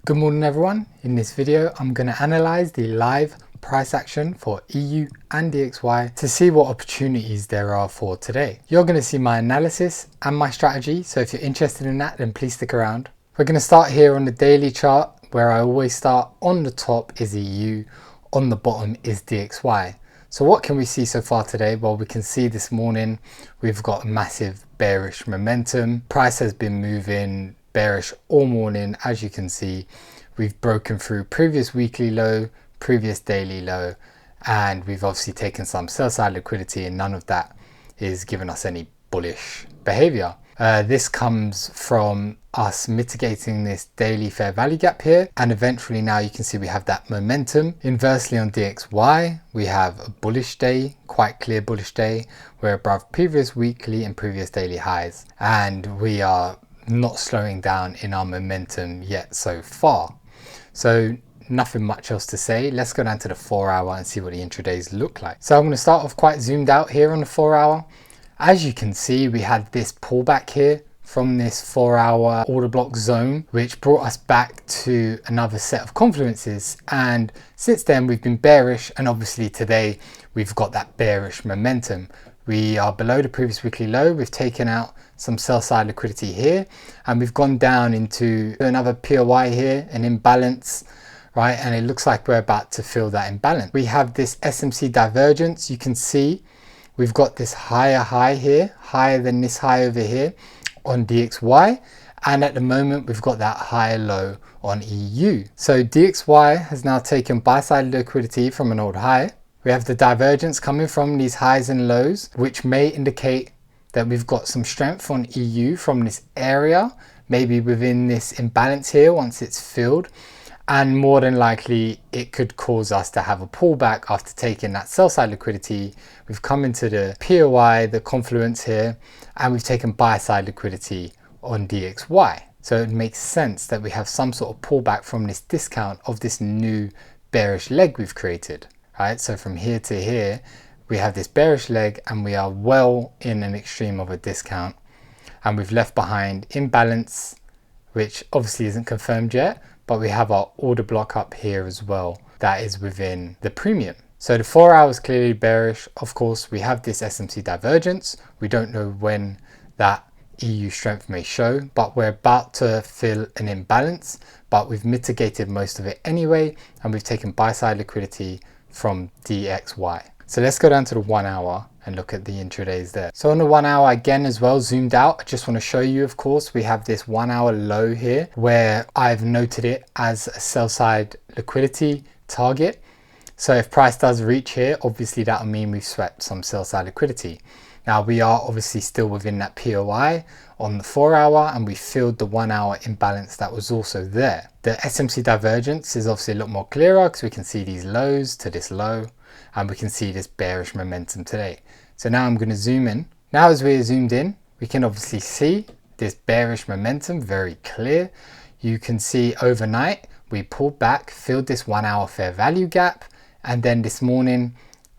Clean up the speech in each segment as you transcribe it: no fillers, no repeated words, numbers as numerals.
Good morning everyone. In this video I'm going to analyze the live price action for EU and DXY to see what opportunities there are for today. You're going to see my analysis and my strategy, so if you're interested in that then please stick around. We're going to start here on the daily chart, where I always start. On the top is EU, on the bottom is DXY. So what can we see so far today? Well, we can see this morning we've got massive bearish momentum. Price has been moving bearish all morning. As you can see, we've broken through previous weekly low, previous daily low, and we've obviously taken some sell side liquidity, and none of that is giving us any bullish behavior. This comes from us mitigating this daily fair value gap here, and eventually now you can see we have that momentum. Inversely on DXY, we have a bullish day, quite clear bullish day. We're above previous weekly and previous daily highs, and we are not slowing down in our momentum yet so far. So nothing much else to say. Let's go down to the 4 hour and see what the intradays look like. So I'm going to start off quite zoomed out here on the 4 hour. As you can see, we had this pullback here from this 4 hour order block zone, which brought us back to another set of confluences, and since then we've been bearish, and obviously today we've got that bearish momentum. We are below the previous weekly low. We've taken out some sell side liquidity here, and we've gone down into another POI here, an imbalance, right? And it looks like we're about to fill that imbalance. We have this SMC divergence. You can see we've got this higher high here, higher than this high over here on DXY, and at the moment we've got that higher low on EU. So DXY has now taken buy side liquidity from an old high. We have the divergence coming from these highs and lows, which may indicate that we've got some strength on EU from this area, maybe within this imbalance here once it's filled. And more than likely, it could cause us to have a pullback after taking that sell side liquidity. We've come into the POI, the confluence here, and we've taken buy side liquidity on DXY. So it makes sense that we have some sort of pullback from this discount of this new bearish leg we've created. Right, so from here to here, we have this bearish leg, and we are well in an extreme of a discount, and we've left behind imbalance, which obviously isn't confirmed yet, but we have our order block up here as well that is within the premium. So the 4 hours clearly bearish. Of course, we have this SMC divergence. We don't know when that EU strength may show, but we're about to fill an imbalance, but we've mitigated most of it anyway, and we've taken buy side liquidity from DXY. So let's go down to the 1 hour and look at the intradays there. So on the 1 hour again as well, zoomed out, I just want to show you, of course, we have this 1 hour low here where I've noted it as a sell side liquidity target. So if price does reach here, obviously that'll mean we've swept some sell side liquidity. Now we are obviously still within that POI on the 4 hour, and we filled the 1 hour imbalance that was also there. The SMC divergence is obviously a lot more clearer because we can see these lows to this low, and we can see this bearish momentum today. So now I'm going to zoom in. Now as we're zoomed in, we can obviously see this bearish momentum very clear. You can see overnight we pulled back, filled this 1 hour fair value gap, and then this morning,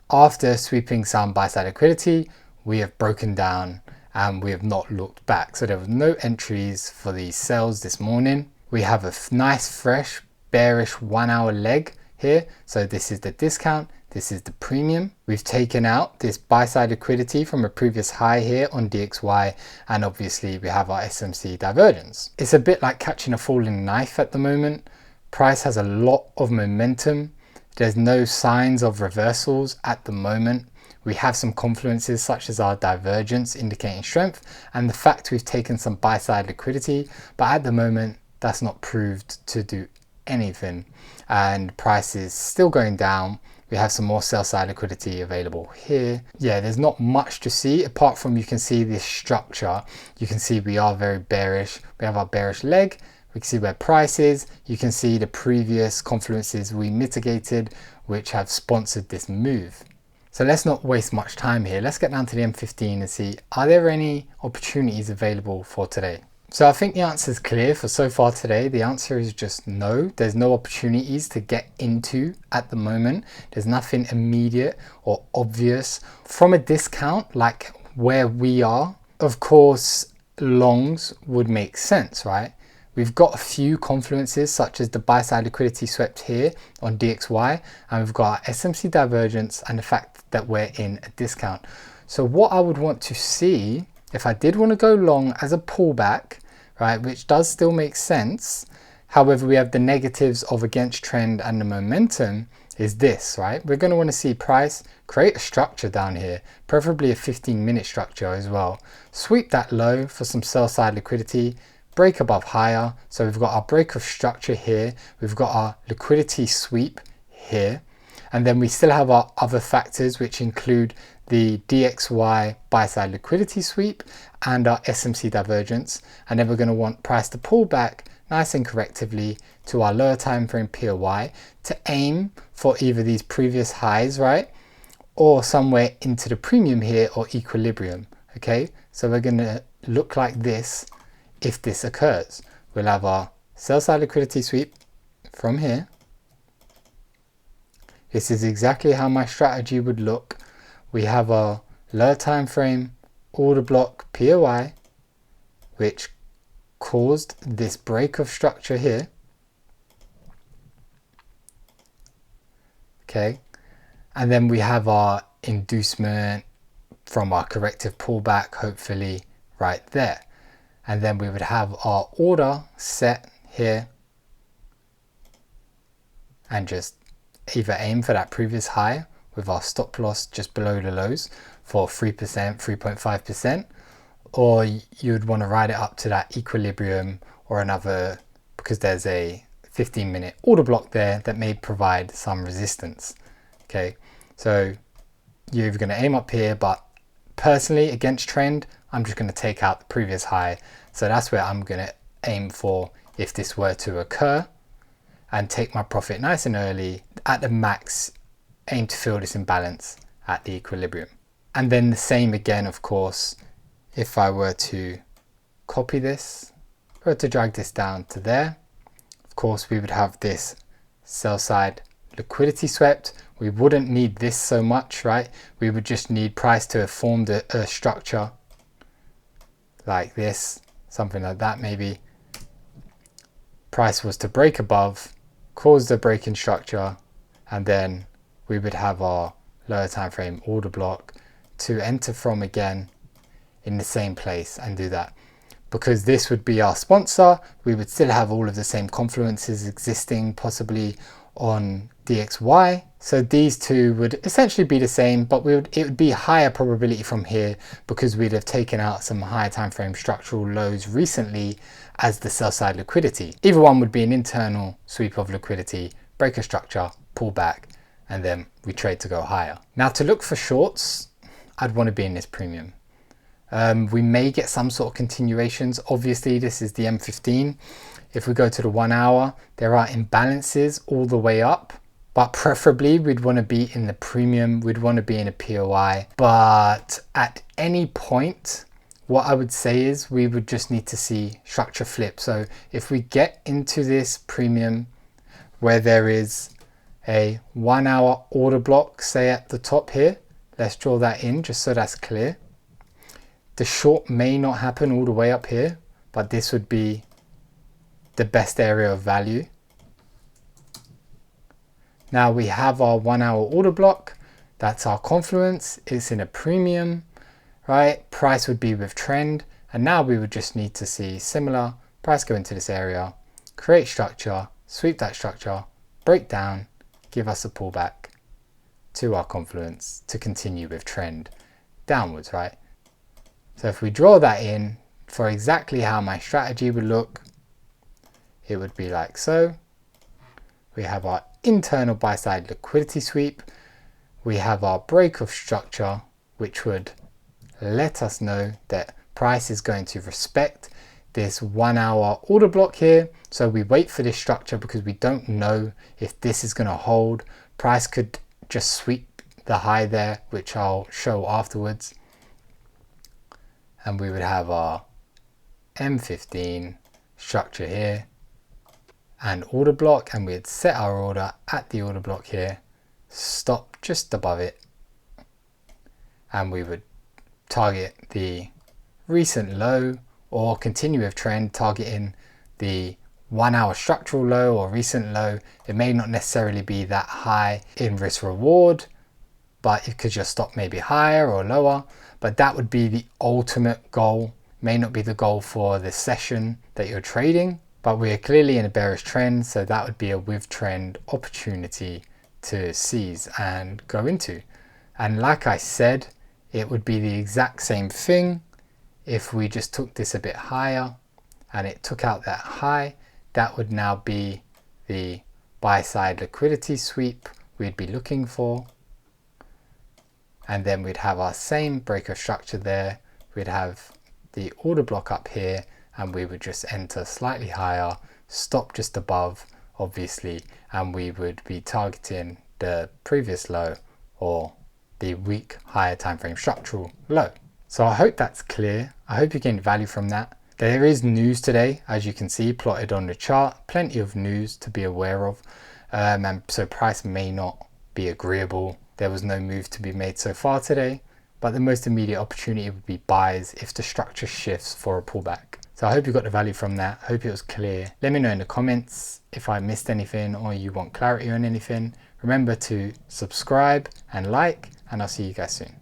after sweeping some buy side liquidity, we have broken down and we have not looked back. So there was no entries for these sells this morning. We have a nice fresh bearish 1 hour leg here. So this is the discount, this is the premium. We've taken out this buy side liquidity from a previous high here on DXY, and obviously we have our SMC divergence. It's a bit like catching a falling knife at the moment. Price has a lot of momentum. There's no signs of reversals at the moment. We have some confluences such as our divergence indicating strength, and the fact we've taken some buy side liquidity, but at the moment that's not proved to do anything, and price is still going down. We have some more sell side liquidity available here. Yeah, there's not much to see apart from you can see this structure. You can see we are very bearish. We have our bearish leg. We can see where price is. You can see the previous confluences we mitigated, which have sponsored this move. So let's not waste much time here. Let's get down to the M15 and see, are there any opportunities available for today? So I think the answer is clear for so far today. The answer is just no. There's no opportunities to get into at the moment. There's nothing immediate or obvious. From a discount like where we are, of course, longs would make sense, right? we've got a few confluences such as the buy side liquidity swept here on DXY, and we've got our SMC divergence and the fact that we're in a discount. So what I would want to see, if I did want to go long as a pullback, right, which does still make sense, however we have the negatives of against trend and the momentum, is this, right? We're going to want to see price create a structure down here, preferably a 15-minute structure as well. Sweep that low for some sell side liquidity, break above higher. So we've got our break of structure here, we've got our liquidity sweep here, and then we still have our other factors which include the DXY buy side liquidity sweep and our SMC divergence, and then we're going to want price to pull back nice and correctively to our lower time frame POY to aim for either these previous highs, right, or somewhere into the premium here or equilibrium. Okay, so we're going to look like this. If this occurs, we'll have our sell side liquidity sweep from here. This is exactly how my strategy would look. We have our lower time frame order block POI, which caused this break of structure here. Okay, and then we have our inducement from our corrective pullback, hopefully right there. And then we would have our order set here and just either aim for that previous high with our stop loss just below the lows for 3%, 3.5%, or you'd want to ride it up to that equilibrium or another, because there's a 15-minute order block there that may provide some resistance. Okay, so you're going to aim up here, but personally against trend, I'm just going to take out the previous high. So that's where I'm going to aim for if this were to occur, and take my profit nice and early at the max, aim to fill this imbalance at the equilibrium. And then the same again, of course, if I were to copy this, were to drag this down to there, of course we would have this sell side liquidity swept. We wouldn't need this so much, right? We would just need price to have formed a structure like this, something like that maybe. Price was to break above, cause the break in structure, and then we would have our lower time frame order block to enter from again in the same place and do that. Because this would be our sponsor, we would still have all of the same confluences existing possibly on DXY. So these two would essentially be the same, but it would be higher probability from here because we'd have taken out some higher time frame structural lows recently as the sell side liquidity. Either one would be an internal sweep of liquidity, break a structure, pull back, and then we trade to go higher. Now to look for shorts, I'd want to be in this premium. We may get some sort of continuations. Obviously this is the M15. If we go to the 1 hour, there are imbalances all the way up, but preferably we'd want to be in the premium, we'd want to be in a POI. But at any point, what I would say is we would just need to see structure flip. So if we get into this premium where there is a 1 hour order block, say at the top here, let's draw that in just so that's clear. The short may not happen all the way up here, but this would be the best area of value. Now we have our 1 hour order block. That's our confluence. It's in a premium, right? Price would be with trend. And now we would just need to see similar price go into this area, create structure, sweep that structure, break down, give us a pullback to our confluence to continue with trend downwards, right? So if we draw that in for exactly how my strategy would look, it would be like so. We have our internal buy side liquidity sweep. We have our break of structure, which would let us know that price is going to respect this 1 hour order block here. So we wait for this structure because we don't know if this is going to hold. Price could just sweep the high there, which I'll show afterwards. And we would have our M15 structure here and order block, and we'd set our order at the order block here, stop just above it, and we would target the recent low or continue with trend, targeting the 1 hour structural low or recent low. It may not necessarily be that high in risk reward, but because your stop may be higher or lower, but that would be the ultimate goal. May not be the goal for the session that you're trading, but we are clearly in a bearish trend, so that would be a with trend opportunity to seize and go into. And like I said, it would be the exact same thing if we just took this a bit higher and it took out that high. That would now be the buy side liquidity sweep we'd be looking for. And then we'd have our same breaker structure there. We'd have the order block up here, and we would just enter slightly higher, stop just above, obviously, and we would be targeting the previous low or the week higher time frame structural low. So I hope that's clear. I hope you gained value from that. There is news today, as you can see, plotted on the chart. Plenty of news to be aware of, and so price may not be agreeable. There was no move to be made so far today, but the most immediate opportunity would be buys if the structure shifts for a pullback. So I hope you got the value from that. I hope it was clear. Let me know in the comments if I missed anything or you want clarity on anything. Remember to subscribe and like, and I'll see you guys soon.